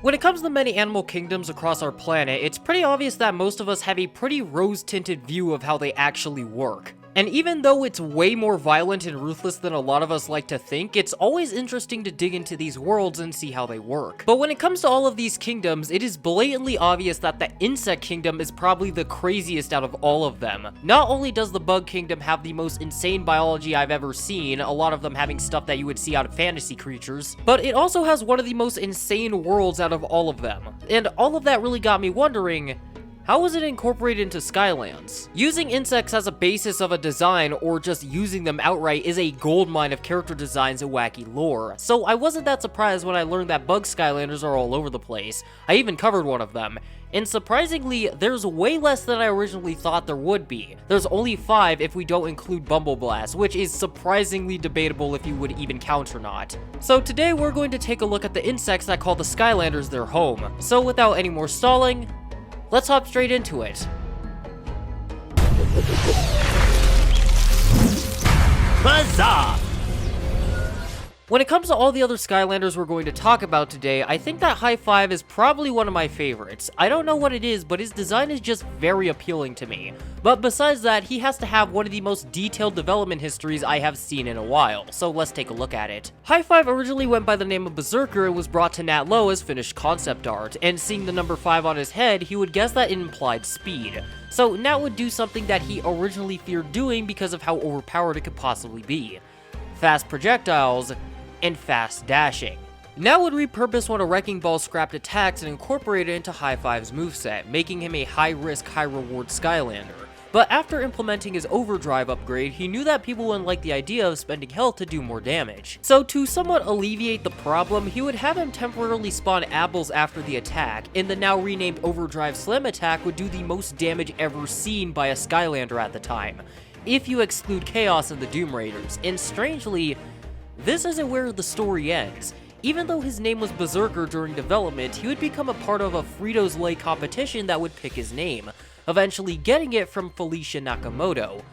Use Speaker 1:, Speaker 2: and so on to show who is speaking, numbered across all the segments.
Speaker 1: When it comes to the many animal kingdoms across our planet, it's pretty obvious that most of us have a pretty rose-tinted view of how they actually work. And even though it's way more violent and ruthless than a lot of us like to think, it's always interesting to dig into these worlds and see how they work. But when it comes to all of these kingdoms, it is blatantly obvious that the insect kingdom is probably the craziest out of all of them. Not only does the bug kingdom have the most insane biology I've ever seen, a lot of them having stuff that you would see out of fantasy creatures, but it also has one of the most insane worlds out of all of them. And all of that really got me wondering, how was it incorporated into Skylands? Using insects as a basis of a design, or just using them outright, is a goldmine of character designs and wacky lore, so I wasn't that surprised when I learned that bug Skylanders are all over the place. I even covered one of them, and surprisingly, there's way less than I originally thought there would be. There's only 5 if we don't include Bumbleblast, which is surprisingly debatable if you would even count or not. So today we're going to take a look at the insects that call the Skylanders their home. So without any more stalling, let's hop straight into it.
Speaker 2: Huzzah!
Speaker 1: When it comes to all the other Skylanders we're going to talk about today, I think that High Five is probably one of my favorites. I don't know what it is, but his design is just very appealing to me. But besides that, he has to have one of the most detailed development histories I have seen in a while, so let's take a look at it. High Five originally went by the name of Berserker and was brought to Nat Lowe as finished concept art, and seeing the number 5 on his head, he would guess that it implied speed. So Nat would do something that he originally feared doing because of how overpowered it could possibly be: fast projectiles and fast dashing. Nat would repurpose one of Wrecking Ball's scrapped attacks and incorporate it into High Five's moveset, making him a high-risk, high-reward Skylander. But after implementing his overdrive upgrade, he knew that people wouldn't like the idea of spending health to do more damage. So to somewhat alleviate the problem, he would have him temporarily spawn apples after the attack, and the now renamed overdrive slam attack would do the most damage ever seen by a Skylander at the time, if you exclude Chaos and the Doom Raiders. And strangely, this isn't where the story ends. Even though his name was Berserker during development, he would become a part of a Fritos Lay competition that would pick his name, eventually getting it from Felicia Nakamoto.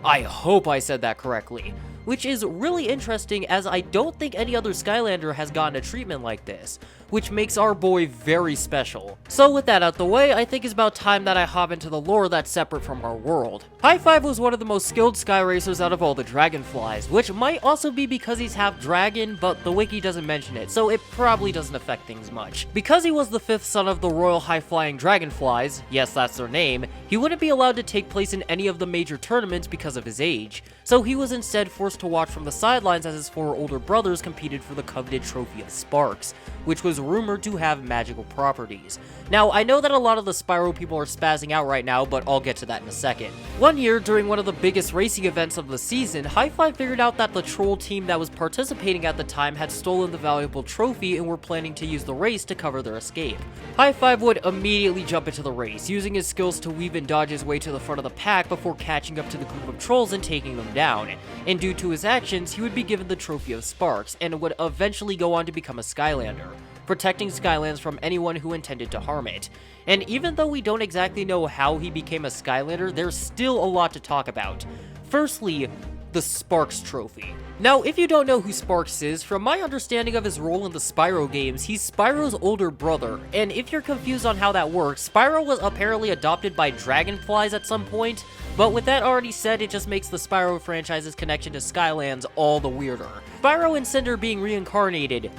Speaker 1: I hope I said that correctly, which is really interesting as I don't think any other Skylander has gotten a treatment like this, which makes our boy very special. So with that out the way, I think it's about time that I hop into the lore that's separate from our world. High Five was one of the most skilled sky racers out of all the dragonflies, which might also be because he's half dragon, but the wiki doesn't mention it, so it probably doesn't affect things much. Because he was the 5th son of the royal high-flying dragonflies, yes, that's their name, he wouldn't be allowed to take place in any of the major tournaments because of his age, so he was instead forced to watch from the sidelines as his 4 older brothers competed for the coveted trophy of Sparks, which was rumored to have magical properties. Now, I know that a lot of the Spyro people are spazzing out right now, but I'll get to that in a second. One year, during one of the biggest racing events of the season, High Five figured out that the troll team that was participating at the time had stolen the valuable trophy and were planning to use the race to cover their escape. High Five would immediately jump into the race, using his skills to weave and dodge his way to the front of the pack before catching up to the group of trolls and taking them down. And due to his actions, he would be given the trophy of Sparks, and would eventually go on to become a Skylander, protecting Skylands from anyone who intended to harm it. And even though we don't exactly know how he became a Skylander, there's still a lot to talk about. Firstly, the Sparks trophy. Now, if you don't know who Sparks is, from my understanding of his role in the Spyro games, he's Spyro's older brother, and if you're confused on how that works, Spyro was apparently adopted by dragonflies at some point, but with that already said, it just makes the Spyro franchise's connection to Skylands all the weirder. Spyro and Cinder being reincarnated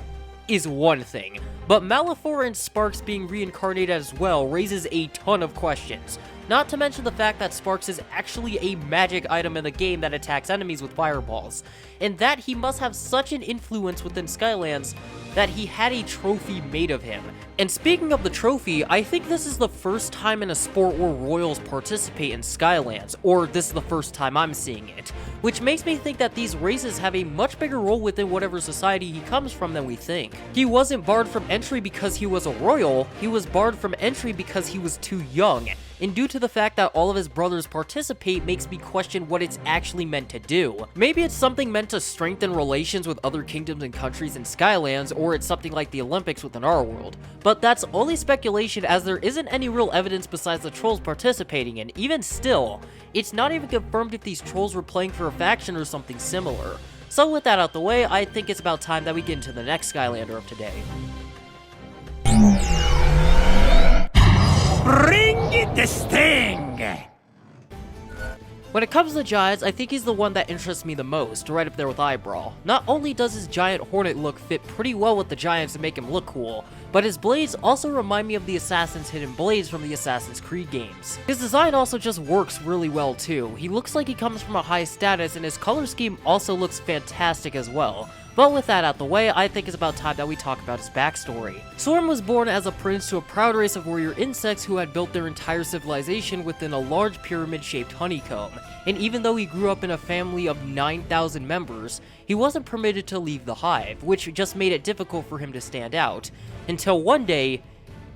Speaker 1: is one thing, but Malefor and Sparks being reincarnated as well raises a ton of questions. Not to mention the fact that Sparks is actually a magic item in the game that attacks enemies with fireballs, and that he must have such an influence within Skylands that he had a trophy made of him. And speaking of the trophy, I think this is the first time in a sport where royals participate in Skylands, or this is the first time I'm seeing it, which makes me think that these races have a much bigger role within whatever society he comes from than we think. He wasn't barred from entry because he was a royal, he was barred from entry because he was too young, and due to the fact that all of his brothers participate makes me question what it's actually meant to do. Maybe it's something meant to strengthen relations with other kingdoms and countries in Skylands, or it's something like the Olympics within our world. But that's only speculation as there isn't any real evidence besides the trolls participating, and even still, it's not even confirmed if these trolls were playing for a faction or something similar. So with that out the way, I think it's about time that we get into the next Skylander of today.
Speaker 2: Get the sting!
Speaker 1: When it comes to giants, I think he's the one that interests me the most, right up there with Eyebrow. Not only does his giant hornet look fit pretty well with the giants and make him look cool, but his blades also remind me of the Assassin's hidden blades from the Assassin's Creed games. His design also just works really well too. He looks like he comes from a high status, and his color scheme also looks fantastic as well. But with that out the way, I think it's about time that we talk about his backstory. Swarm was born as a prince to a proud race of warrior insects who had built their entire civilization within a large pyramid-shaped honeycomb, and even though he grew up in a family of 9,000 members, he wasn't permitted to leave the hive, which just made it difficult for him to stand out, until one day,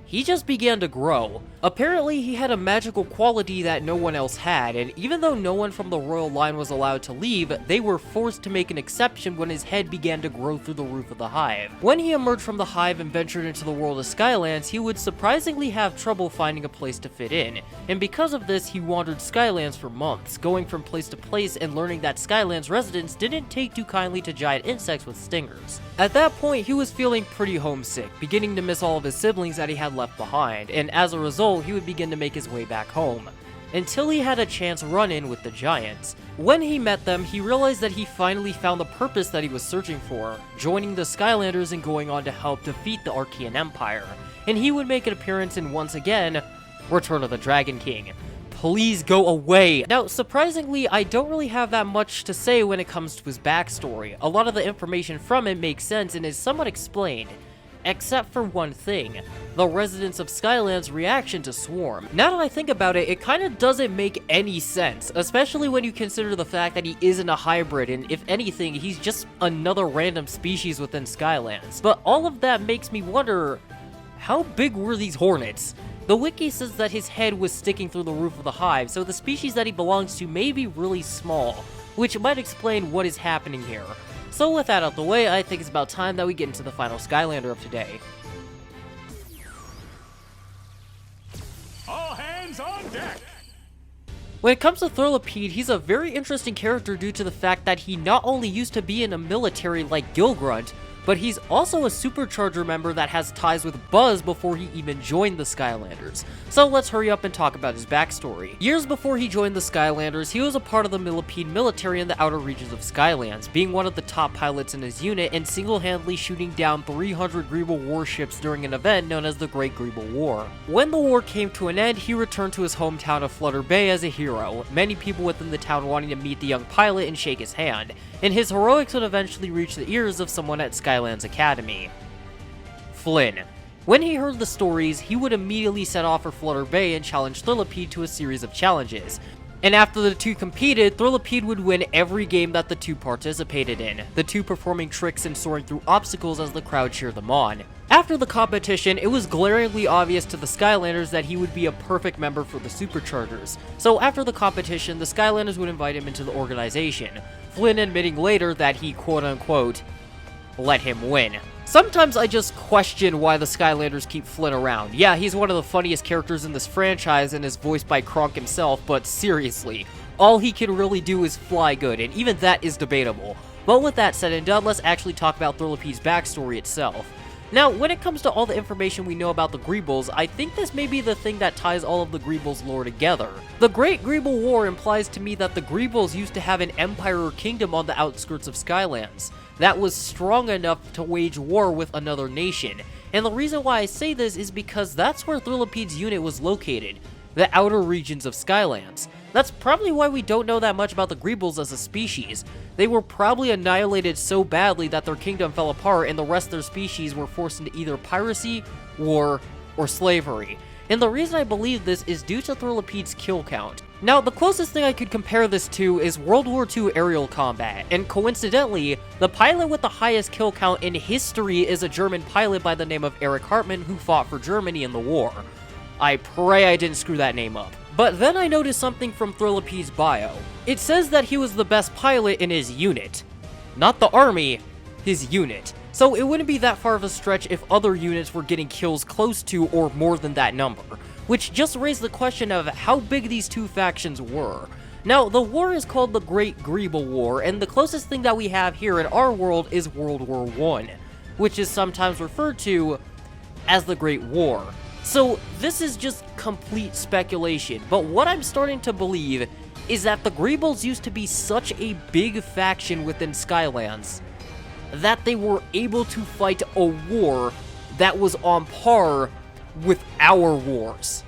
Speaker 1: he just began to grow. Apparently, he had a magical quality that no one else had, and even though no one from the royal line was allowed to leave, they were forced to make an exception when his head began to grow through the roof of the hive. When he emerged from the hive and ventured into the world of Skylands, he would surprisingly have trouble finding a place to fit in, and because of this, he wandered Skylands for months, going from place to place and learning that Skylands residents didn't take too kindly to giant insects with stingers. At that point, he was feeling pretty homesick, beginning to miss all of his siblings that he had left behind, and as a result, he would begin to make his way back home, until he had a chance run-in with the giants. When he met them, he realized that he finally found the purpose that he was searching for, joining the Skylanders and going on to help defeat the Archean Empire, and he would make an appearance in, once again, Return of the Dragon King. Please go away! Now, surprisingly, I don't really have that much to say when it comes to his backstory. A lot of the information from it makes sense and is somewhat explained, except for one thing, the residents of Skyland's reaction to Swarm. Now that I think about it, it kinda doesn't make any sense, especially when you consider the fact that he isn't a hybrid, and if anything, he's just another random species within Skylands. But all of that makes me wonder, how big were these hornets? The wiki says that his head was sticking through the roof of the hive, so the species that he belongs to may be really small, which might explain what is happening here. So with that out the way, I think it's about time that we get into the final Skylander of today.
Speaker 2: All hands on deck!
Speaker 1: When it comes to Thrillipede, he's a very interesting character due to the fact that he not only used to be in the military like Gilgrunt, but he's also a Supercharger member that has ties with Buzz before he even joined the Skylanders. So let's hurry up and talk about his backstory. Years before he joined the Skylanders, he was a part of the Millipede military in the outer regions of Skylands, being one of the top pilots in his unit and single-handedly shooting down 300 Greeble warships during an event known as the Great Greeble War. When the war came to an end, he returned to his hometown of Flutter Bay as a hero, many people within the town wanting to meet the young pilot and shake his hand, and his heroics would eventually reach the ears of someone at Skyland's Academy. Flynn. When he heard the stories, he would immediately set off for Flutter Bay and challenge Thrillipede to a series of challenges. And after the two competed, Thrillipede would win every game that the two participated in, the two performing tricks and soaring through obstacles as the crowd cheered them on. After the competition, it was glaringly obvious to the Skylanders that he would be a perfect member for the Superchargers. So after the competition, the Skylanders would invite him into the organization, Flynn admitting later that he quote-unquote let him win. Sometimes I just question why the Skylanders keep Flynn around. Yeah, he's one of the funniest characters in this franchise and is voiced by Kronk himself, but seriously, all he can really do is fly good, and even that is debatable. But with that said and done, let's actually talk about Thrillipede's backstory itself. Now, when it comes to all the information we know about the Greebles, I think this may be the thing that ties all of the Greebles lore together. The Great Greeble War implies to me that the Greebles used to have an empire or kingdom on the outskirts of Skylands that was strong enough to wage war with another nation. And the reason why I say this is because that's where Thrillipede's unit was located, the outer regions of Skylands. That's probably why we don't know that much about the Greebles as a species. They were probably annihilated so badly that their kingdom fell apart and the rest of their species were forced into either piracy, war, or slavery. And the reason I believe this is due to Thrillipede's kill count. Now, the closest thing I could compare this to is World War II aerial combat, and coincidentally, the pilot with the highest kill count in history is a German pilot by the name of Erich Hartmann who fought for Germany in the war. I pray I didn't screw that name up. But then I noticed something from Thrillipede's bio. It says that he was the best pilot in his unit. Not the army, his unit. So it wouldn't be that far of a stretch if other units were getting kills close to or more than that number, which just raised the question of how big these two factions were. Now, the war is called the Great Greeble War, and the closest thing that we have here in our world is World War I, which is sometimes referred to as the Great War. So this is just complete speculation, but what I'm starting to believe is that the Greebles used to be such a big faction within Skylands that they were able to fight a war that was on par with our wars.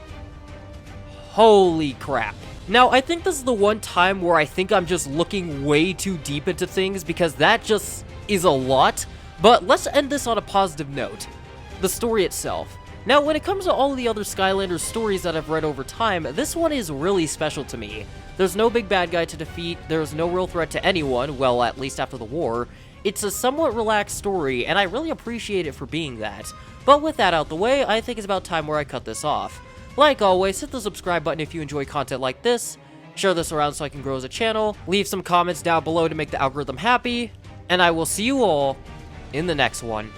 Speaker 1: Holy crap. Now, I think this is the one time where I think I'm just looking way too deep into things, because that just is a lot. But let's end this on a positive note. The story itself. Now, when it comes to all of the other Skylanders stories that I've read over time, this one is really special to me. There's no big bad guy to defeat, there's no real threat to anyone, well, at least after the war. It's a somewhat relaxed story, and I really appreciate it for being that. But with that out the way, I think it's about time where I cut this off. Like always, hit the subscribe button if you enjoy content like this, share this around so I can grow as a channel, leave some comments down below to make the algorithm happy, and I will see you all in the next one.